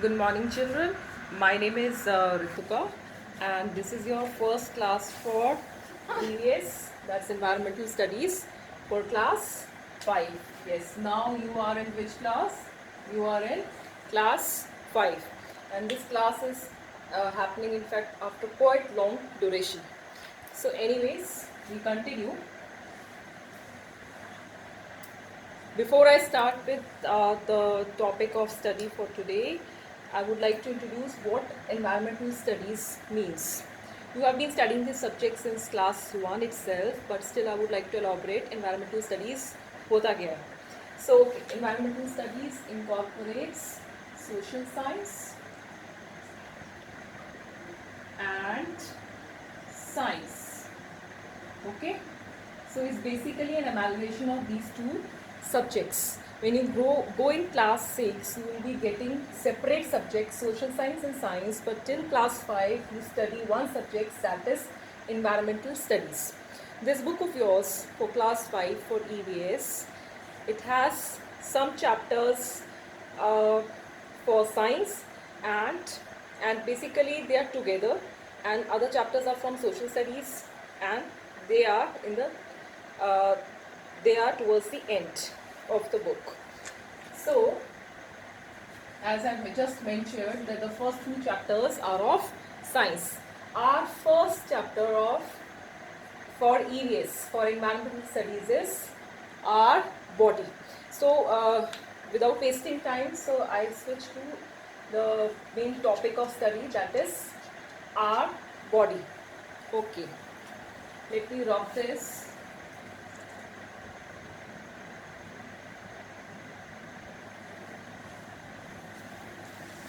Good morning, children. My name is Rituka, and this is your first class for EVS, that's Environmental Studies, for class 5. Yes, now you are in which class? You are in class 5, and this class is happening, in fact, after quite long duration. So, anyways, we continue. Before I start with the topic of study for today, I would like to introduce what environmental studies means. You have been studying this subject since class 1 itself, but still I would like to elaborate environmental studies hota kya hai. So, environmental studies incorporates social science and science. Okay? So it's basically an amalgamation of these two subjects. When you go in class 6, you will be getting separate subjects, social science and science, but till class 5, you study one subject, that is environmental studies. This book of yours for class 5 for EVS, it has some chapters for science and basically they are together, and other chapters are from social studies, and they are in the they are towards the end of the book. So, as I just mentioned, that the first two chapters are of science. Our first chapter of for EVS, for environmental studies, is our body. So, without wasting time, so I switch to the main topic of study, that is our body. Okay, let me rub this.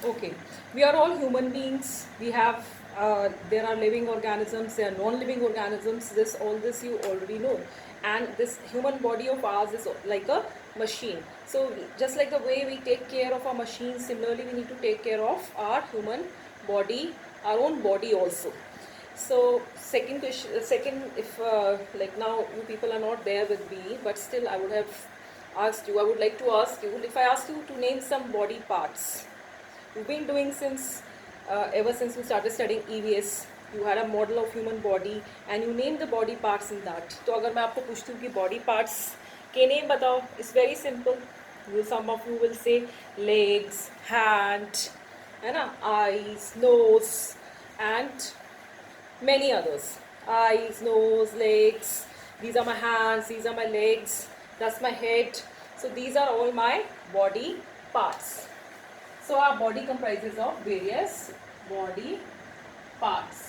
Okay, we are all human beings. We have there are living organisms, there are non-living organisms. All this you already know, and this human body of ours is like a machine. So just like the way we take care of our machines, similarly we need to take care of our human body, our own body also. So second question, if like now you people are not there with me, but still I would have asked you. I would like to ask you, if I ask you to name some body parts. You've been doing since ever since you started studying EVS. You had a model of human body and you named the body parts in that. तो अगर मैं आपको पूछती हूँ कि body parts के name बताओ, it's very simple. Some of you will say legs, hand, है ना, eyes, nose, and many others. Eyes, nose, legs. These are my hands. These are my legs. That's my head. So these are all my body parts. So our body comprises of various body parts.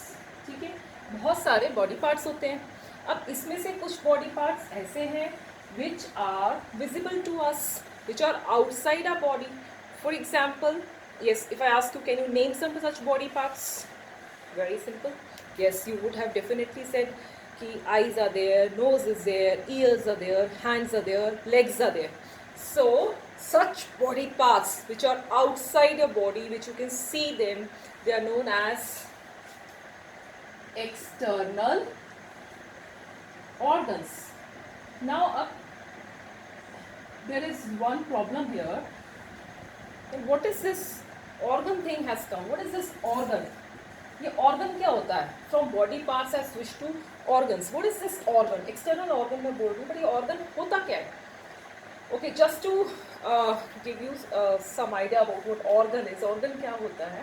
ठीक है, बहुत सारे body parts होते हैं. अब इसमें से कुछ body parts ऐसे हैं which are visible to us, which are outside our body. For example, yes, if I ask you, can you name some such body parts? Very simple. Yes, you would have definitely said कि eyes are there, nose is there, ears are there, hands are there, legs are there. So such body parts which are outside your body, which you can see them, they are known as external organs. Now there is one problem here. What is this organ thing has come? What is this organ? ये organ क्या होता है? From body parts I switch to organs. What is this organ? External organ मैं बोल रही हूँ, but ये organ होता क्या है? Okay, just to give you some idea about what organ is. Organ क्या होता है?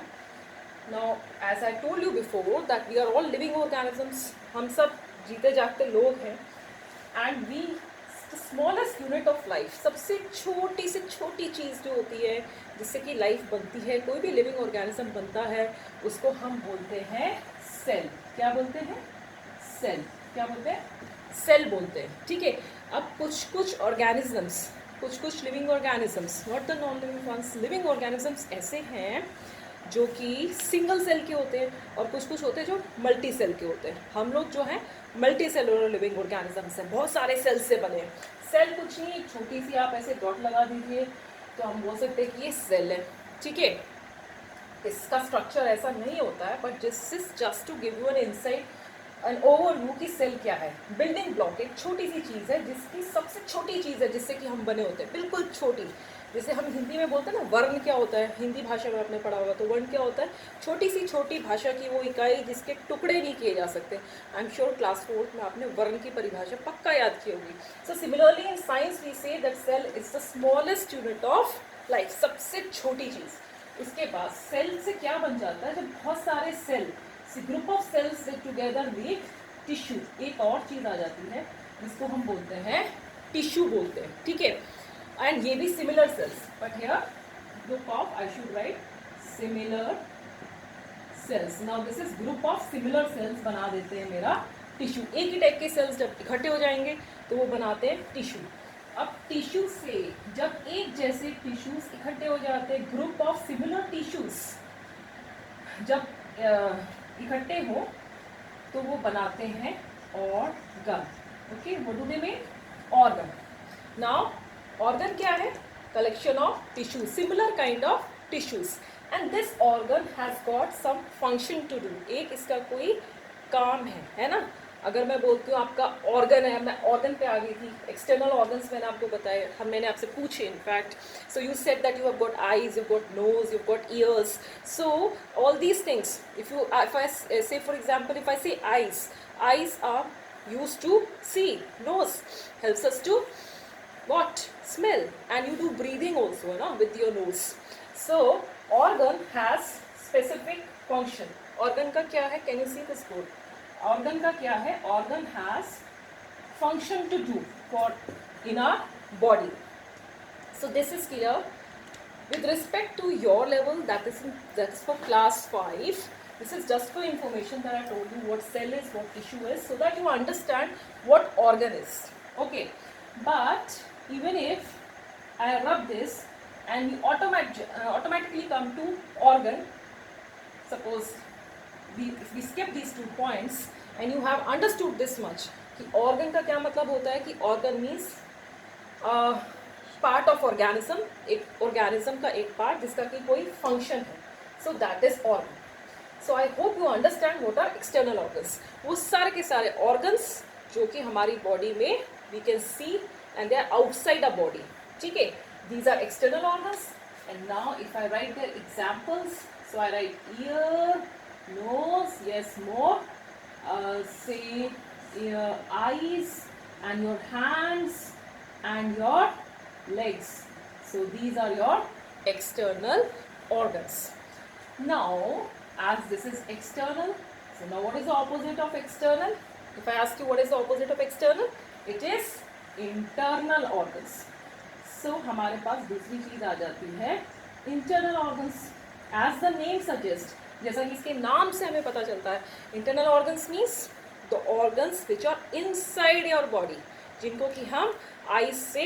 Now, as I told you before, that we are all living organisms. हम सब जीते जागते लोग हैं, and we the smallest unit of life, सबसे छोटी से छोटी चीज़ जो होती है जिससे कि लाइफ बनती है, कोई भी लिविंग ऑर्गेनिज्म बनता है, उसको हम बोलते हैं सेल. क्या बोलते हैं? सेल. क्या बोलते हैं? सेल बोलते हैं. ठीक है. अब कुछ ऑर्गेनिजम्स, कुछ living organisms, not the non living ones, living organisms ऐसे हैं जो कि सिंगल सेल के होते हैं, और कुछ होते हैं जो मल्टी सेल के होते हैं. हम लोग जो हैं मल्टी सेलुलर लिविंग ऑर्गेनिजम्स हैं, बहुत सारे सेल से बने हैं. सेल कुछ नहीं, एक छोटी सी आप ऐसे डॉट लगा दीजिए तो हम बोल सकते हैं कि ये सेल है. ठीक है. इसका स्ट्रक्चर ऐसा नहीं होता है, but this is just to give you an insight, an overview की सेल क्या है. बिल्डिंग ब्लॉक एक छोटी सी चीज़ है, जिसकी सबसे छोटी चीज़ है जिससे कि हम बने होते हैं, बिल्कुल छोटी. जैसे हम हिंदी में बोलते हैं ना वर्ण क्या होता है, हिंदी भाषा में आपने पढ़ा होगा, तो वर्ण क्या होता है, छोटी सी छोटी भाषा की वो इकाई जिसके टुकड़े नहीं किए जा सकते। I am sure class 4th में आपने वर्ण की परिभाषा पक्का याद की होगी। So similarly in science we say that cell is the smallest unit of life, सबसे छोटी चीज़। उसके बाद सेल से क्या बन जाता है, जब बहुत सारे cell, group of cells together make tissue, एक और चीज़ आ जाती है जिसको हम बोलते हैं टिश्यू बोलते हैं, ठीक है। एंड ये भी similar sales, but here group of, I should write similar sales. Now this is group of similar sales बना देते हैं मेरा टिश्यू। एक ही टाइप के सेल्स जब इकट्ठे हो जाएंगे तो वो बनाते हैं टिश्यू। अब टिश्यू से जब एक जैसे टिश्यूज इकट्ठे हो जाते हैं, ग्रुप ऑफ सिमिलर टिश्यूज जब इकट्ठे हो तो वो बनाते हैं organ. Okay, what do they make? Organ. Now organ क्या है? Collection of tissue, similar kind of tissues, and this organ has got some function to do. एक इसका कोई काम है ना। अगर मैं बोलती हूँ आपका ऑर्गन है, मैं ऑर्गन पे आ गई थी, एक्सटर्नल ऑर्गन्स मैंने आपको बताए, मैंने आपसे पूछे in fact. So you said that you have got eyes, you got nose, you got ears, so all these things, if I say for example, if I say eyes are used to see, nose helps us to what? Smell, and you do breathing also, no, with your nose. So organ has specific function. Organ का क्या है? Can you see this board? Organ का क्या है? Organ has function to do for in our body. So this is clear. With respect to your level, that is for class 5. This is just for information that I told you what cell is, what tissue is, so that you understand what organ is. Okay, but even if I rub this and we automatically come to organ, suppose if we skip these 2 points and you have understood this much कि organ का क्या मतलब होता है, कि organ means part of organism, एक organism का एक पार्ट जिसका कि कोई फंक्शन है, so that is organ. So I hope you understand what are external organs. वो सारे के सारे ऑर्गन्स जो कि हमारी बॉडी में we can see and they are outside a body, ठीक है, these are external organs. And now if I write their examples, so I write ear, nose, yes more, say your eyes and your hands and your legs. So these are your external organs. Now as this is external, so now what is the opposite of external? If I ask you what is the opposite of external, it is internal organs. So हमारे पास दूसरी चीज आ जाती है internal organs. As the name suggests, जैसा कि इसके नाम से हमें पता चलता है, internal organs means the organs which are inside your body, जिनको कि हम eyes से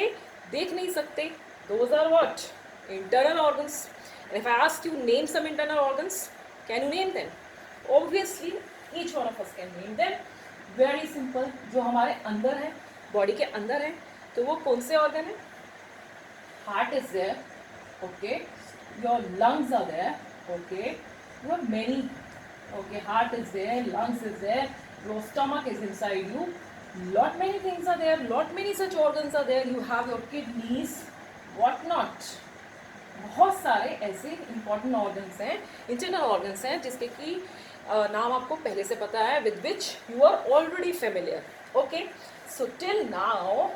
देख नहीं सकते, those are what? Internal organs. And if I ask you name some internal organs, can you name them? Obviously each one of us can name them. Very simple, जो हमारे अंदर है, बॉडी के अंदर है, तो वो कौन से ऑर्गन है? Heart is there, okay, your lungs are there, okay, you have many, okay, heart is there, lungs is there, your stomach is inside you, lot many things are there, lot many such organs are there, you have your kidneys, what not, बहुत सारे ऐसे important organs हैं, internal organs हैं, जिसके कि नाम आपको पहले से पता है, with which you are already familiar. Okay, so till now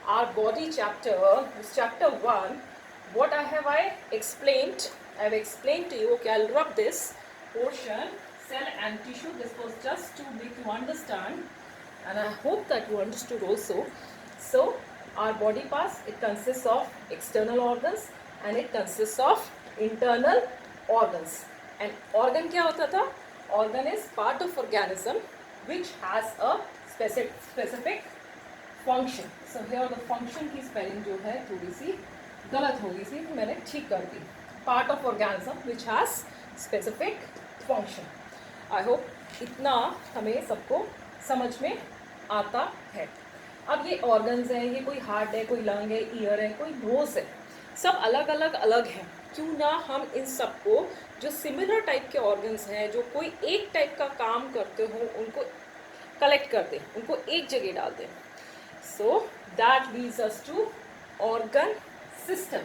our body chapter, chapter 1, what I have explained, I have explained to you. Okay, I'll rub this portion, cell and tissue. This was just to make you understand, and I hope that you understood also. So our body parts, it consists of external organs and it consists of internal organs. And organ क्या होता था? Organ is part of organism which has a specific function. So here the function की spelling जो है थोड़ी सी गलत होगी, सी तो मैंने ठीक कर दी। Part of organism which has specific function. I hope इतना हमें सबको समझ में आता है। अब ये ऑर्गन्स हैं, ये कोई हार्ट है, कोई लंग है, ईयर है, कोई नोज है, सब अलग अलग हैं। क्यों ना हम इन सबको, जो सिमिलर टाइप के ऑर्गन्स हैं, जो कोई एक टाइप का काम करते हो, उनको कलेक्ट कर दें, उनको एक जगह डाल दें। So that leads us to organ system.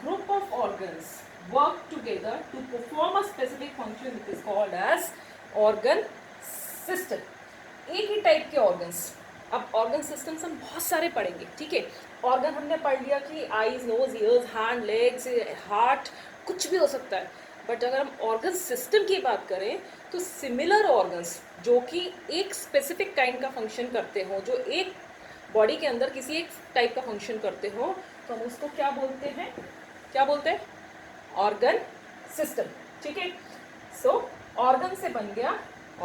group of organs work together to perform a specific function, it is called as organ system. एक ही टाइप के ऑर्गन्स. अब ऑर्गन सिस्टम्स हम बहुत सारे पढ़ेंगे, ठीक है. ऑर्गन हमने पढ़ लिया कि eyes, nose, ears, hand, legs, heart, कुछ भी हो सकता है. बट अगर हम ऑर्गन सिस्टम की बात करें तो सिमिलर ऑर्गन्स जो कि एक स्पेसिफिक काइंड का फंक्शन करते हो, जो एक बॉडी के अंदर किसी एक टाइप का फंक्शन करते हो, तो हम उसको क्या बोलते हैं? क्या बोलते हैं? Organ system. ठीक है. सो ऑर्गन से बन गया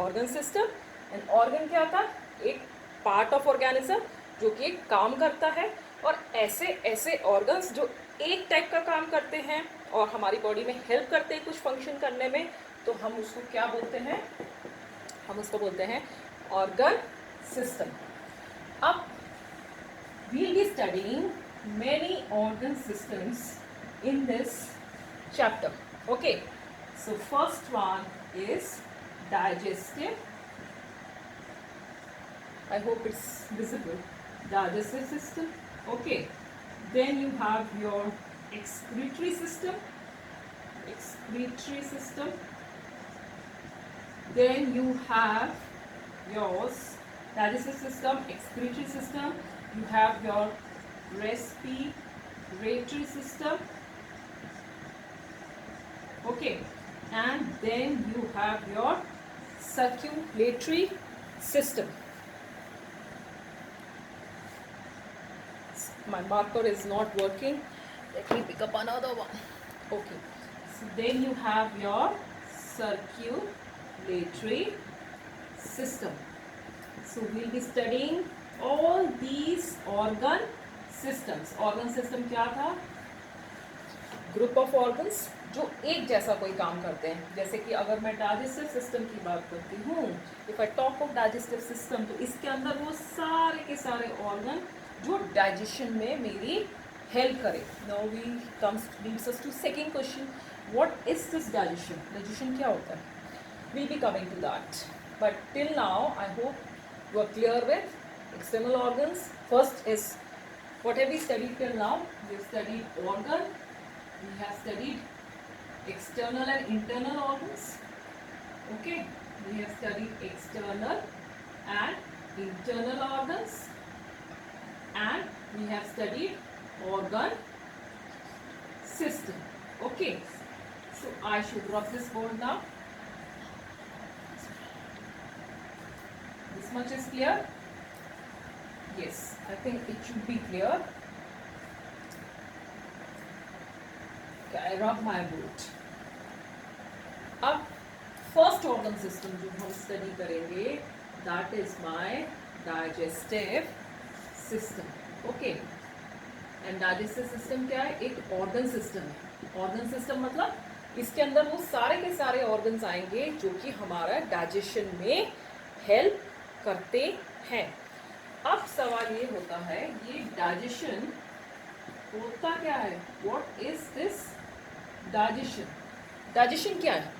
ऑर्गन सिस्टम. एंड ऑर्गन क्या था? एक पार्ट ऑफ ऑर्गेनिज्म जो कि एक काम करता है. और ऐसे ऐसे ऑर्गन्स जो एक टाइप का काम करते हैं और हमारी बॉडी में हेल्प करते हैं कुछ फंक्शन करने में, तो हम उसको क्या बोलते हैं? हम उसको बोलते हैं ऑर्गन सिस्टम. अब we'll be studying many organ systems in this chapter. Okay, so first one is digestive. I hope it's visible. Digestive system. Okay, then you have your excretory system. Excretory system. Then you have yours digestive system, excretory system. You have your respiratory system. Okay, and then you have your circulatory system. My marker is not working. Let me pick up another one. Okay, so then you have your circulatory system. So we'll be studying all these organ systems. Organ system क्या था? Group of organs जो एक जैसा कोई काम करते हैं. जैसे कि अगर मैं डाइजेस्टिव सिस्टम की बात करती हूँ, if I talk of digestive system, तो इसके अंदर वो सारे के सारे ऑर्गन जो डाइजेशन में मेरी हेल्प करे. Now we comes leads us to second question, what is this digestion? Digestion क्या होता है? We'll be coming to that, but till now I hope you are clear with external organs. First is what have we studied till now? We have studied organ, we have studied external and internal organs. Okay, we have studied external and internal organs, and we have studied organ system. Okay, so I should rub this board now. This much is clear? Yes, I think it should be clear. Okay, I rub my boot. अब first organ system जो हम study करेंगे, that is my digestive system. Okay, and digestive system क्या है? एक organ system है. Organ system मतलब इसके अंदर वो सारे के सारे organs आएंगे जो कि हमारा digestion में help करते हैं. अब सवाल ये होता है, ये डाइजेशन होता क्या है? What is this digestion? Digestion क्या है?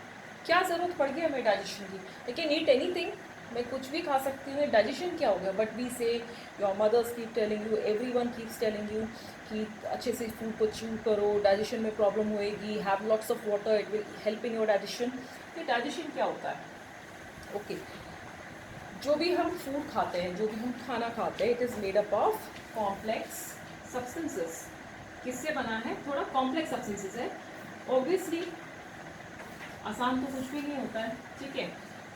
क्या ज़रूरत पड़ गई हमें डाइजेशन की? आई कैन ईट एनीथिंग, मैं कुछ भी खा सकती हूँ. डाइजेशन क्या हो गया? But we say your mothers keep telling you, everyone keeps telling you कि अच्छे से फूड को च्यू करो, डाइजेशन में प्रॉब्लम होएगी, have lots of water, it will help in your digestion. ये डाइजेशन क्या होता है? ओके, जो भी हम फूड खाते हैं, जो भी हम खाना खाते हैं, it is made up of complex substances. किससे बना है? थोड़ा कॉम्प्लेक्स सब्सटेंसेस है. ऑब्वियसली आसान तो कुछ भी नहीं होता है, ठीक है.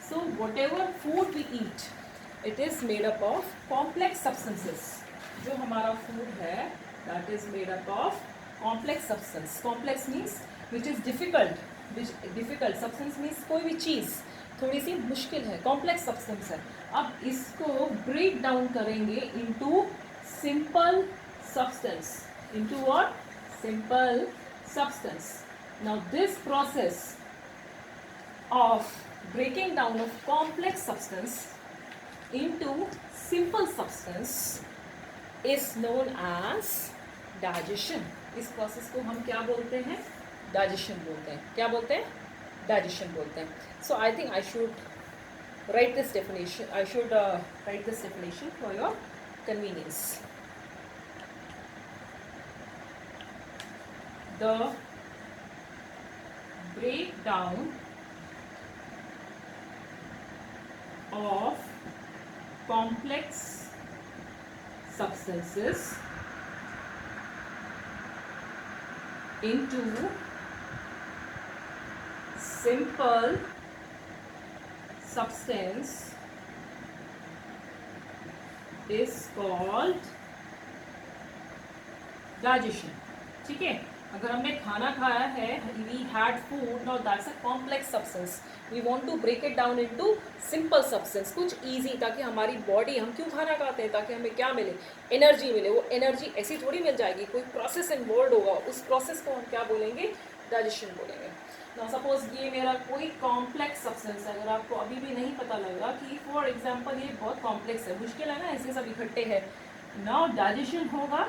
So whatever food we eat, it is made up of complex substances. जो हमारा फूड है, that is made up of complex substance. Complex means which is difficult. Difficult substance means कोई भी चीज़ थोड़ी सी मुश्किल है, कॉम्प्लेक्स सब्सटेंस है. अब इसको ब्रेक डाउन करेंगे into simple substance. Into what? Simple substance. Now this process of breaking down of complex substance into simple substance is known as digestion. इस प्रोसेस को हम क्या बोलते हैं? डाइजेशन बोलते हैं. क्या बोलते हैं? डाइजेशन बोलते हैं. So I think I should write this definition. I should write this definition for your convenience. the breakdown of complex substances into simple substance is called digestion. ठीक है, अगर हमने खाना खाया है, we had food, now that's a complex substance. We want to break it down into simple substance, कुछ easy, ताकि हमारी body, हम क्यों खाना खाते हैं, ताकि हमें क्या मिले, एनर्जी मिले. वो एनर्जी ऐसी थोड़ी मिल जाएगी, कोई प्रोसेस इन्वॉल्व होगा, उस प्रोसेस को हम क्या बोलेंगे, डाइजेशन बोलेंगे. ना सपोज ये मेरा कोई कॉम्प्लेक्स सब्सटेंस है, अगर आपको अभी भी नहीं पता लग रहा कि फॉर एग्जांपल ये बहुत कॉम्प्लेक्स है, मुश्किल है ना, ऐसे सब इकट्ठे हैं. नाउ डाइजेशन होगा,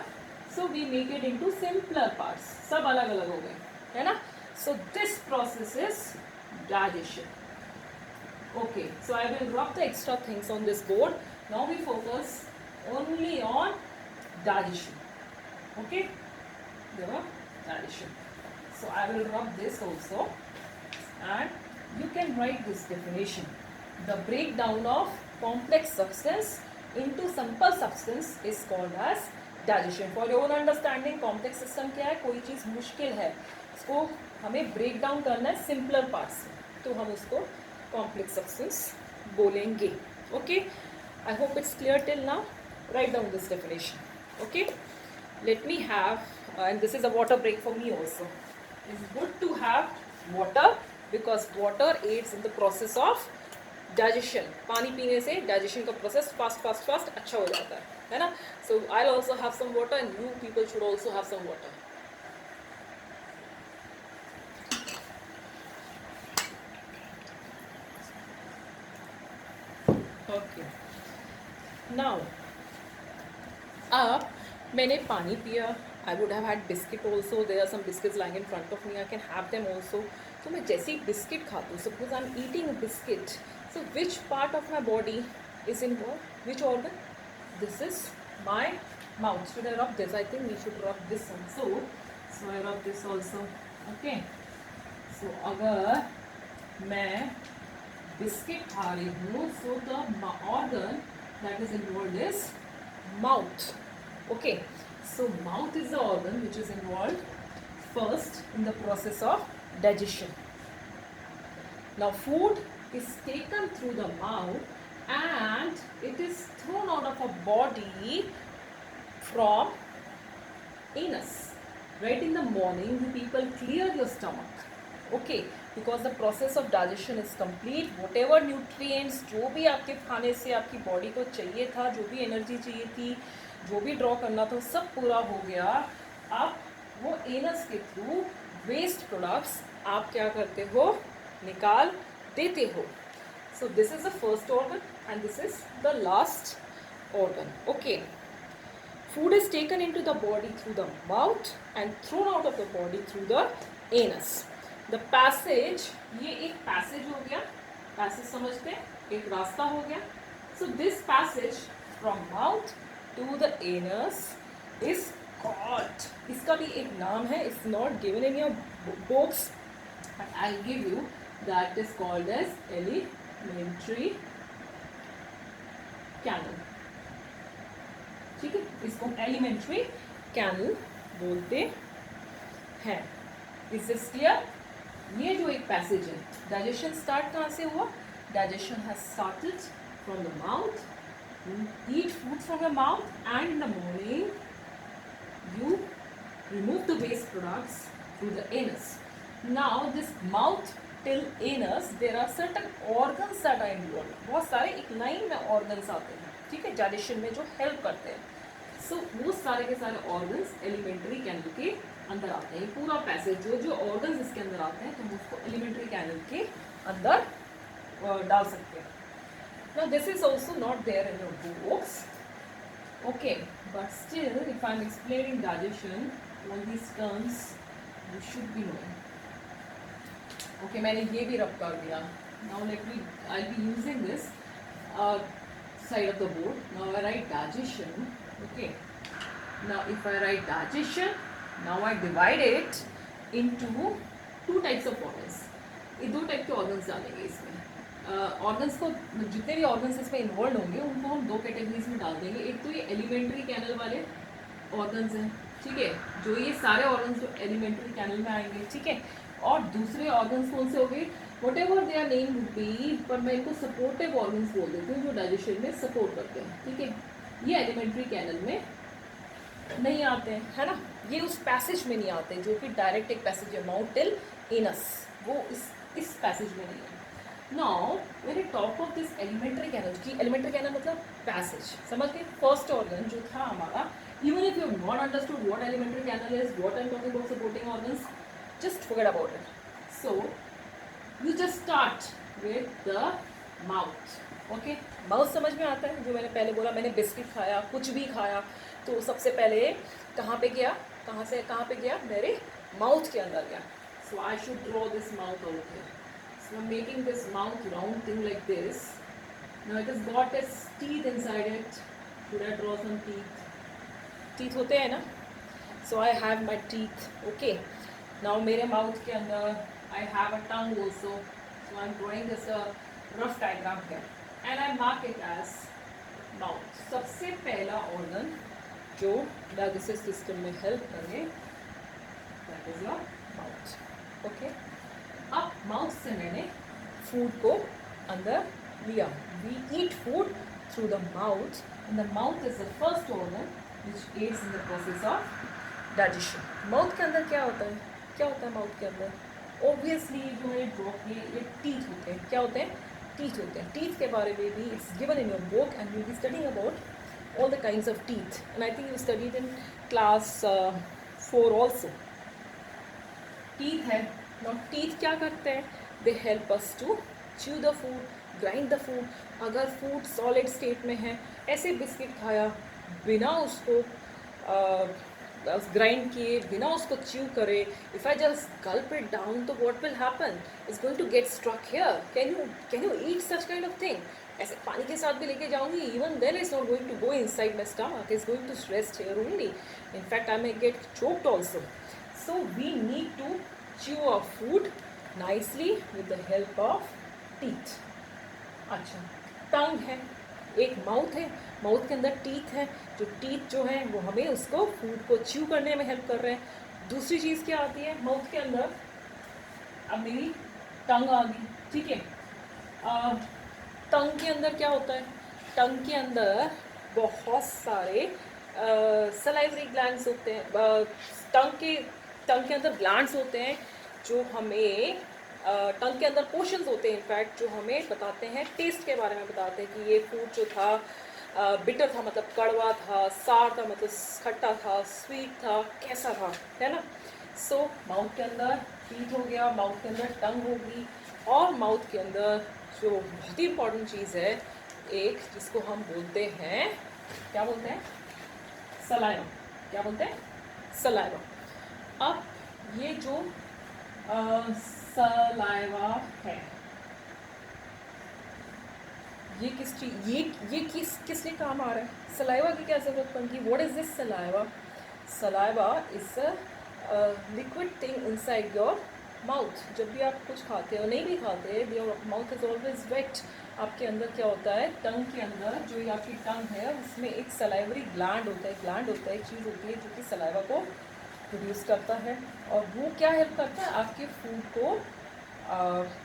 so we make it into simpler parts, सब अलग अलग हो गए, है ना. So this process is digestion. Okay, so I will rub the extra things on this board. Now we focus only on digestion. Okay, the digestion. So I will rub this also, and you can write this definition. The breakdown of complex substance into simple substance is called as digestion. For your own understanding, complex system क्या है, कोई चीज़ मुश्किल है, इसको हमें break down करना है simpler parts में, तो हम उसको complex substance बोलेंगे. Okay, I hope it's clear till now. Write down this definition. Okay, let me have, and this is a water break for me also. It's good to have water because water aids in the process of digestion. पानी पीने से digestion का process fast अच्छा हो जाता है ना. So I'll also have some water and you people should also have some water. Okay. Now, अब मैंने पानी पिया. I would have had biscuit also. There are some biscuits lying in front of me. I can have them also. So मैं जैसे ही biscuit खाती हूँ, suppose I'm eating a biscuit. So which part of my body is involved? Which organ? This is my mouth. Should I rub this? I think we should rub this also. So I rub this also. Okay. So अगर मैं biscuit खा रही हूँ, so the organ that is involved is mouth. Okay. So mouth is the organ which is involved first in the process of digestion. Now food is taken through the mouth and it is thrown out of a body from anus. Right in the morning, you people clear your stomach. Okay, because the process of digestion is complete. Whatever nutrients जो भी आपके खाने से आपकी body को चाहिए था, जो भी एनर्जी चाहिए थी, जो भी ड्रॉ करना था, सब पूरा हो गया. अब वो एनस के थ्रू वेस्ट प्रोडक्ट्स आप क्या करते हो, निकाल देते हो. So this is the first organ and this is the last organ. Okay, food is taken into the body through the mouth and thrown out of the body through the anus. The passage, ये एक passage हो गया, passage समझते हैं, एक रास्ता हो गया. So this passage from mouth to the anus is called, इसका भी एक नाम है, it's not given in your books but I'll give you, that is called as alimentary canal. ठीक है, इसको एलिमेंट्री कैनल बोलते हैं. Is this clear? ये जो एक पैसेज है, डाइजेशन स्टार्ट कहाँ से हुआ? Digestion has started from the mouth. Eat food from the mouth and in the morning you remove the waste products through the anus. Now this mouth till anus, there are certain organs that are involved. बहुत सारे एक line में organs आते हैं, ठीक है, digestion में जो हेल्प करते हैं. सो वो सारे के सारे ऑर्गन्स एलिमेंट्री कैनल के अंदर आते हैं. पूरा पैसेज जो जो ऑर्गन्स इसके अंदर आते हैं, तो हम उसको एलिमेंट्री कैनल के अंदर डाल सकते हैं. Now this is also not there in your books. Okay, but still if I am explaining digestion, all these terms you should be knowing. Okay, मैंने ये भी रब कर दिया. Now I'll be using this side of the board. Now I write digestion. Okay, now if I write digestion, now I divide it. into two types of organs. ये दो type के organs डालेंगे इसमें. ऑर्गन्स को जितने भी organs इसमें involve होंगे उनको हम दो कैटेगरीज में डाल देंगे. एक तो ये एलिमेंट्री कैनल वाले ऑर्गन्स हैं, ठीक है, जो ये सारे ऑर्गन्स जो एलिमेंट्री कैनल में आएंगे, ठीक है. और दूसरे ऑर्गन्स कौन से हो गए, whatever they are name would be, पर मैं इनको सपोर्टिव ऑर्गन्स बोल देती हूँ जो डाइजेशन में सपोर्ट करते हैं, ठीक है. ये एलिमेंट्री कैनल में नहीं आते हैं, है ना. ये उस पैसेज में नहीं आते जो कि डायरेक्ट एक पैसेज है माउथ टिल एनस, वो इस पैसेज में नहीं है. Now when we talk of this alimentary canal, की एलिमेंट्री कैनल मतलब पैसेज, समझ गए. फर्स्ट ऑर्गन जो था हमारा, even if you have not understood what elementary canal is, what I'm talking about supporting organs, just forget about it. So you just start with the mouth. Okay, mouth समझ में आता है. जो मैंने पहले बोला, मैंने बिस्किट खाया, कुछ भी खाया, तो सबसे पहले कहाँ पे गया, कहाँ से कहाँ पे गया, मेरे माउथ के अंदर गया. So I should draw this mouth over here. So I'm making this mouth round thing like this. Now it has got its teeth inside it. Should I draw some teeth? Teeth होते हैं ना. So I have my teeth. Okay, now मेरे mouth के अंदर I have a tongue also. So I am drawing this rough diagram है and I mark it as mouth. सबसे पहला organ जो डाइजेस्टिव सिस्टम में हेल्प करे that is your mouth. Okay, अब माउथ से मैंने फूड को अंदर लिया. We eat food through the mouth and the mouth is the first organ which aids in the process of digestion. Mouth के अंदर क्या होता है, क्या होता है माउथ के अंदर? ऑब्वियसली जो मैंने ड्रॉ किए ये टीथ होते हैं. क्या होते हैं? टीथ होते हैं. टीथ के बारे में भी it's given in your book and you be studying about all the kinds of teeth and I think you studied in class 4 also. Teeth है. नाउ टीथ क्या करते हैं? They help us to chew the food, grind the food. अगर food solid state में है, ऐसे biscuit खाया बिना उसको ग्राइंड किए, बिना उसको च्यू करे, if I just gulp it down, तो what will happen? Is going to get struck here. Can you eat such kind of thing? ऐसे पानी के साथ भी लेके जाऊंगी, even then is not going to go inside my stomach, is going to rest here only. In fact I may get choked also. So we need to chew our food nicely with the help of teeth. अच्छा, टंग है, एक mouth है, mouth के अंदर teeth है. जो teeth जो है वो हमें उसको फूड को च्यू करने में हेल्प कर रहे हैं. दूसरी चीज़ क्या आती है माउथ के अंदर? अब मेरी टंग आ गई, ठीक है. टंग के अंदर क्या होता है? टंग के अंदर बहुत सारे सलाइवरी ग्लैंड्स होते हैं. टंग के अंदर ग्लैंड्स होते हैं जो हमें टंग के अंदर पोर्शंस होते हैं इनफैक्ट, जो हमें बताते हैं, टेस्ट के बारे में बताते हैं कि ये फूड जो था बिटर था मतलब कड़वा था, सार था मतलब खट्टा था, स्वीट था, कैसा था, है ना. सो माउथ के अंदर टीथ हो गया, माउथ के अंदर टंग होगी, और माउथ के अंदर जो बहुत ही इंपॉर्टेंट चीज़ है एक, जिसको हम बोलते हैं, क्या बोलते हैं? सलाइवा. क्या बोलते हैं? सलाइवा. अब ये जो सलाइवा है, ये किस चीज, ये किस लिए काम आ रहा है? सलाइवा की क्या जरूरत पड़ती? What is this saliva? Saliva is a liquid thing inside your mouth. जब भी आप कुछ खाते हो, नहीं भी खाते, your mouth is always wet. आपके अंदर क्या होता है? टंग के अंदर जो ये आपकी टंग है उसमें एक सलाइवरी ग्लैंड होता है. ग्लैंड होता है, एक चीज़ होती है जो कि सलाइवा को प्रोड्यूस करता है, और वो क्या हेल्प करता है? आपके फूड को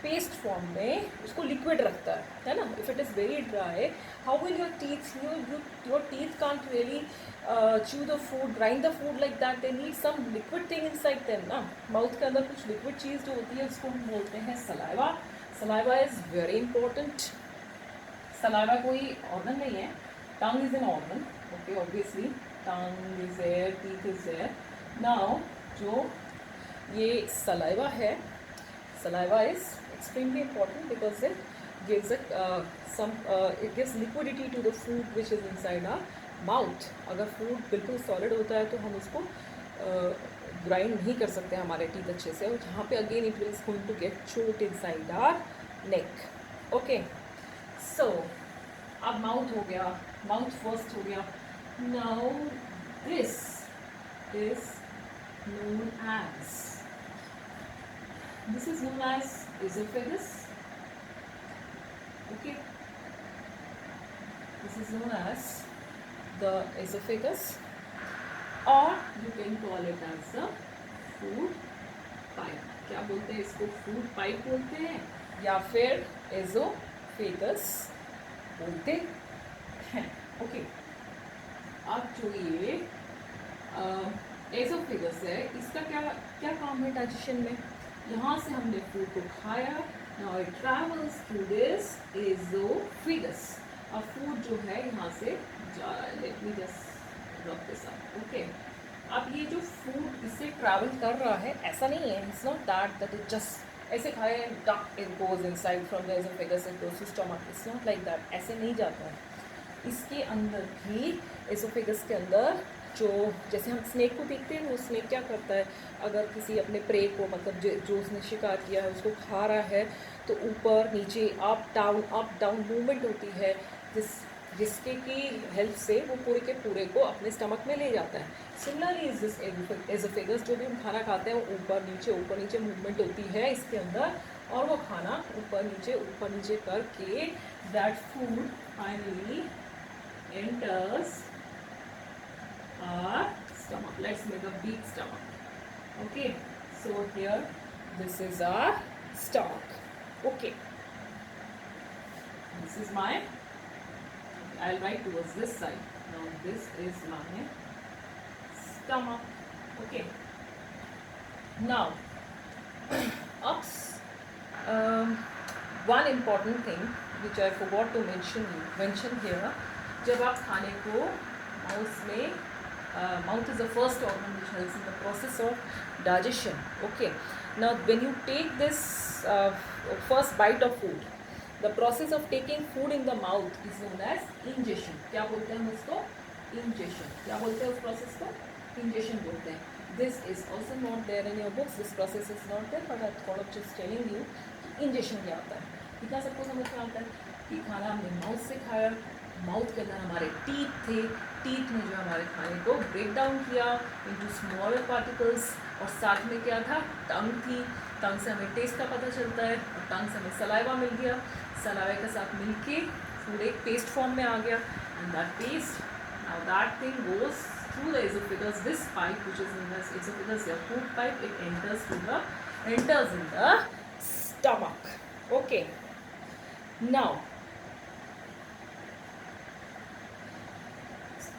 पेस्ट फॉर्म में उसको लिक्विड रखता है ना. If it is very dry, how will your teeth, your teeth can't really chew the food, grind the food like that. They need some liquid thing inside them ना. Mouth के अंदर कुछ liquid चीज़ जो होती है उसको हम बोलते हैं saliva. Saliva is very important. Saliva कोई ऑर्गन नहीं है. Tongue is an organ. Okay, obviously tongue is there, teeth is there. Now जो ये सलाइवा है, saliva is extremely important because it gives it gives liquidity to the food which is inside our mouth. अगर food बिल्कुल solid होता है तो हम उसको ग्राइंड नहीं कर सकते हमारे टीथ अच्छे से, और जहाँ पे again it will going to get चोट inside our neck. Okay, so अब माउथ हो गया, माउथ फर्स्ट हो गया. Now this is known as This is known as esophagus. Okay, this is known as the esophagus, or you can call it as the food pipe. क्या बोलते हैं इसको? Food pipe बोलते हैं या फिर एजोफेगस बोलते हैं. ओके, अब जो ये एजोफेगस है, इसका क्या क्या काम है डाइजेशन में? यहाँ से हमने फूड को खाया, now it travels through this oesophagus. अब फूड जो है यहाँ से जा रहा है. Let me just rub this up. Okay, अब ये जो फूड इससे ट्रैवल कर रहा है, ऐसा नहीं है, it's not that it just ऐसे खाए डक it goes inside from the esophagus it goes to stomach. It's not like that, ऐसे नहीं जाता है. इसके अंदर भी एसोफेगस के अंदर जो, जैसे हम स्नेक को देखते हैं, वो स्नेक क्या करता है, अगर किसी अपने प्रे को, मतलब जो उसने शिकार किया है उसको खा रहा है, तो ऊपर नीचे अप डाउन मूवमेंट होती है, जिसके की हेल्प से वो पूरे के पूरे को अपने स्टमक में ले जाता है. सिमिलरली इज दिस एसोफेगस, जो भी हम खाना खाते हैं वो ऊपर नीचे मूवमेंट होती है इसके अंदर, और वो खाना ऊपर नीचे करके that food finally enters our stomach. Let's make a big stomach. Okay, so here this is our stomach. Okay, this is my, I'll write towards this side. Now this is my stomach. Okay, now one important thing which I forgot to mention here. जब आप खाने को mouth is the first organ which helps in the process of digestion. Okay, now when you take this first bite of food, the process of taking food in the mouth is known as ingestion. क्या बोलते हैं हम उसको? Ingestion. क्या बोलते हैं उस process को? Ingestion बोलते हैं. This is also not there in your books. This process is not there, but I thought of just telling you कि ingestion क्या होता है. इतना सबको समझ में आता है कि खाना हमने माउथ से खाया, माउथ के अंदर हमारे टीथ थे, टीथ ने जो हमारे खाने को ब्रेक डाउन किया इनटू स्मॉलर पार्टिकल्स, और साथ में क्या था? टंग थी. टंग से हमें टेस्ट का पता चलता है, और टंग से हमें सलाइवा मिल गया. सलाइवा के साथ मिलके फूड एक पेस्ट फॉर्म में आ गया, and that paste, now that thing goes through the oesophagus. This pipe which is known as oesophagus या food pipe, it enters in the stomach. Okay, now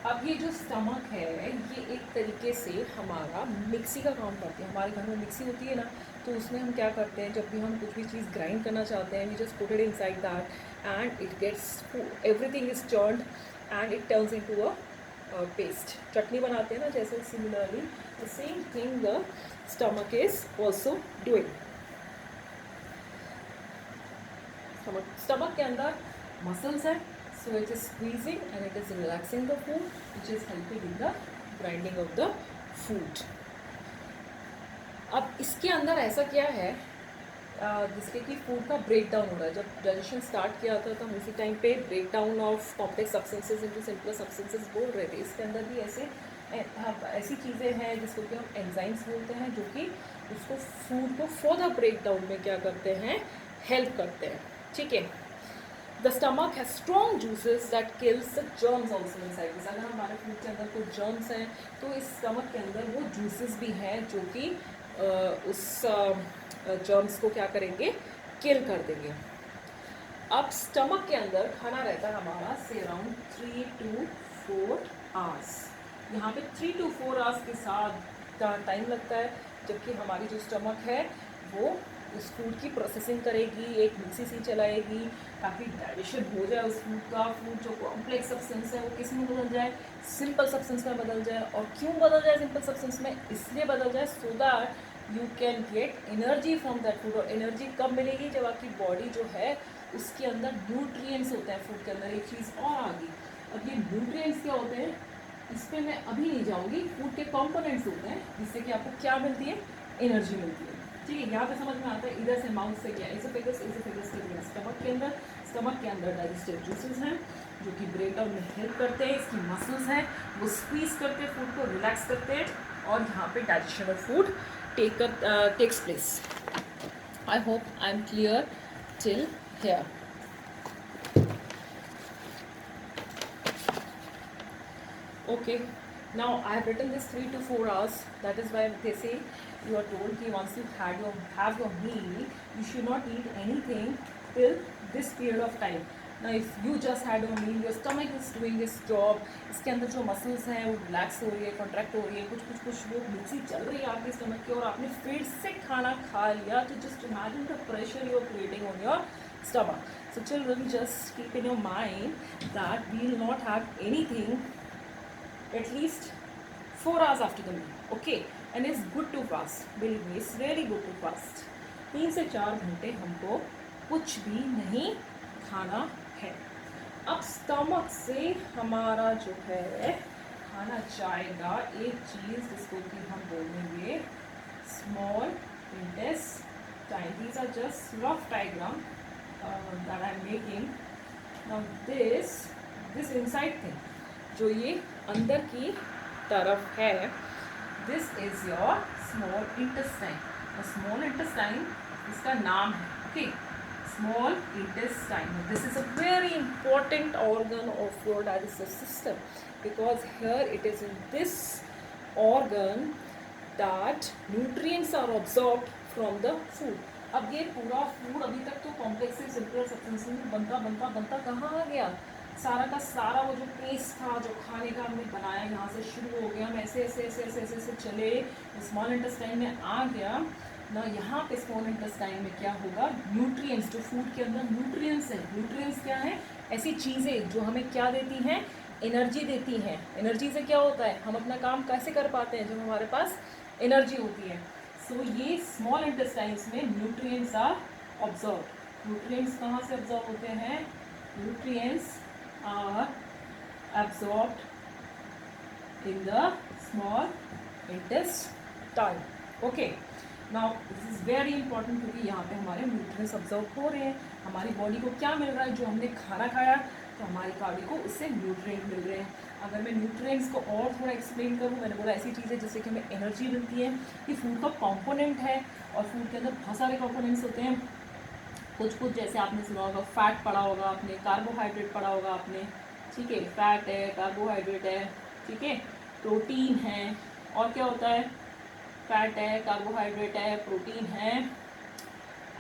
अब ये जो स्टमक है, ये एक तरीके से हमारा मिक्सी का काम करती है. हमारे घर में मिक्सी होती है ना, तो उसमें हम क्या करते हैं, जब भी हम कुछ भी चीज़ ग्राइंड करना चाहते हैं, we just put it inside that and it gets, everything is turned and it turns into a paste. Chutney बनाते हैं ना, जैसे similarly the same thing the stomach is also doing. Stomach के अंदर मसल्स है, so it is squeezing and it is relaxing the food, which is helping in the grinding of the food. अब इसके अंदर ऐसा क्या है जिसके कि फूड का ब्रेक डाउन हो रहा है. जब डाइजेशन स्टार्ट किया था तो हम उसी टाइम पे break down of complex substances into simpler substances बोल रहे थे. इसके अंदर भी ऐसी चीज़ें हैं जिसको कि हम एंजाइम्स बोलते हैं, जो कि उसको फूड को फर्दर ब्रेक डाउन में क्या करते हैं, हेल्प करते हैं. ठीक है. The stomach has strong juices that kills the germs also inside this. अगर हमारे फूड के अंदर कुछ germs हैं, तो इस स्टमक के अंदर वो juices भी हैं जो कि उस germs को क्या करेंगे, किल कर देंगे. अब स्टमक के अंदर खाना रहता है हमारा से अराउंड 3 to 4 आवर्स. यहाँ पे 3 to 4 आवर्स के साथ टाइम लगता है, जबकि हमारी जो स्टमक है वो उस फूड की प्रोसेसिंग करेगी, एक मिक्सी सी चलाएगी ताकि डाइजेशन हो जाए उस फूड का. फूड जो कॉम्प्लेक्स सब्सटेंस है वो किस में बदल जाए, सिंपल सब्सटेंस में बदल जाए. और क्यों बदल जाए सिंपल सब्सटेंस में? इसलिए बदल जाए so that you can get energy from that food. और एनर्जी कब मिलेगी? जब आपकी बॉडी जो है उसके अंदर न्यूट्रिएंट्स होते हैं फूड के अंदर. एक चीज़ और आ गई. अब ये न्यूट्रिएंट्स क्या होते हैं, इस पर मैं अभी नहीं जाऊँगी. फूड के कॉम्पोनेंट्स होते हैं जिससे कि आपको क्या मिलती है, एनर्जी मिलती है. ठीक है, यहाँ पे समझ में आता है. इधर से माउथ से क्या, एसोफेगस के लिए स्टमक के अंदर डाइजेस्टिव जूसेस हैं जो कि ब्रेक डाउन में हेल्प करते हैं. इसकी मसल्स हैं, वो स्क्वीज करते हैं फूड को, रिलैक्स करते हैं, और यहाँ पे digestion of food takes place. I hope I'm clear till here. Okay, now I have written this 3 to 4 hours. That is why they say you are told that once you have your meal, you should not eat anything till this period of time. Now if you just had your meal, your stomach is doing its job. इसके अंदर जो muscles हैं वो relax हो रही है, contract हो रही है, कुछ वो मिक्सी चल रही है आपके स्टमक की, और आपने फिर से खाना खा लिया, तो just imagine the pressure you are creating on your stomach. So children, just keep in your mind that we will not have anything at least 4 hours after the meal. Okay, and it's good to fast. Believe me, it's really good to fast. 3 से 4 घंटे हमको कुछ भी नहीं खाना है. अब stomach से हमारा जो है खाना जाएगा एक चीज़ जिसको कि हम बोलेंगे small intestine. These are just rough diagram that I am making. Now this inside thing, जो ये अंदर की तरफ है, this is your small intestine. Small intestine इसका नाम है. Okay, small intestine. This is a very important organ of your digestive system, because here it is in this organ that nutrients are absorbed from the food. अब ये पूरा food अभी तक तो complex से सिंपल सब्सटेंस में बनता कहाँ आ गया? सारा का सारा वो जो पेस्ट था जो खाने का हमने बनाया यहाँ से शुरू हो गया, हम ऐसे ऐसे ऐसे ऐसे ऐसे ऐसे चले स्मॉल इंटेस्टाइन में आ गया ना. यहाँ पे स्मॉल इंटेस्टाइन में क्या होगा? न्यूट्रिएंट्स, जो फूड के अंदर न्यूट्रिएंट्स हैं. न्यूट्रिएंट्स क्या हैं? ऐसी चीज़ें जो हमें क्या देती हैं? एनर्जी देती हैं. एनर्जी से क्या होता है? हम अपना काम कैसे कर पाते हैं? जब हमारे पास एनर्जी होती है. सो ये स्मॉल इंटेस्टाइन्स में न्यूट्रिएंट्स आर ऑब्जर्व. न्यूट्रिएंट्स कहाँ से ऑब्जर्व होते हैं? Nutrients are absorbed in the small intestine. Okay, now this is very important क्योंकि यहाँ पे हमारे न्यूट्रिएंट्स ऑब्जर्व हो रहे हैं. हमारी बॉडी को क्या मिल रहा है? जो हमने खाना खाया तो हमारी बॉडी को उससे न्यूट्रिएंट मिल रहे हैं. अगर मैं न्यूट्रिएंट्स को और थोड़ा एक्सप्लेन करूँ, मैंने बोला ऐसी चीज़ें जैसे कि हमें एनर्जी मिलती है. ये फूड का कॉम्पोनेंट है और फूड के अंदर बहुत सारे कॉम्पोनेंट्स होते हैं. कुछ जैसे आपने सुना होगा फैट पढ़ा होगा आपने, कार्बोहाइड्रेट पढ़ा होगा आपने. ठीक है, फैट है, कार्बोहाइड्रेट है, ठीक है, प्रोटीन है, और क्या होता है? फैट है, कार्बोहाइड्रेट है, प्रोटीन है,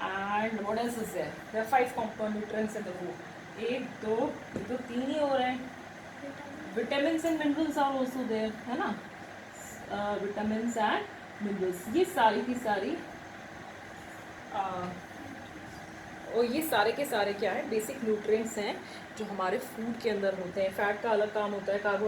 and what else is there? There are 5 compound nutrients in the food. 1 2 ये तो 3 ही हो रहे हैं. Vitamins and minerals are also there, है ना. विटामिन्स एंड मिनरल्स, ये सारी की सारी और ये सारे के सारे क्या है? बेसिक न्यूट्रिएंट्स हैं जो हमारे फूड के अंदर होते हैं. फैट का अलग काम होता है, कार्बो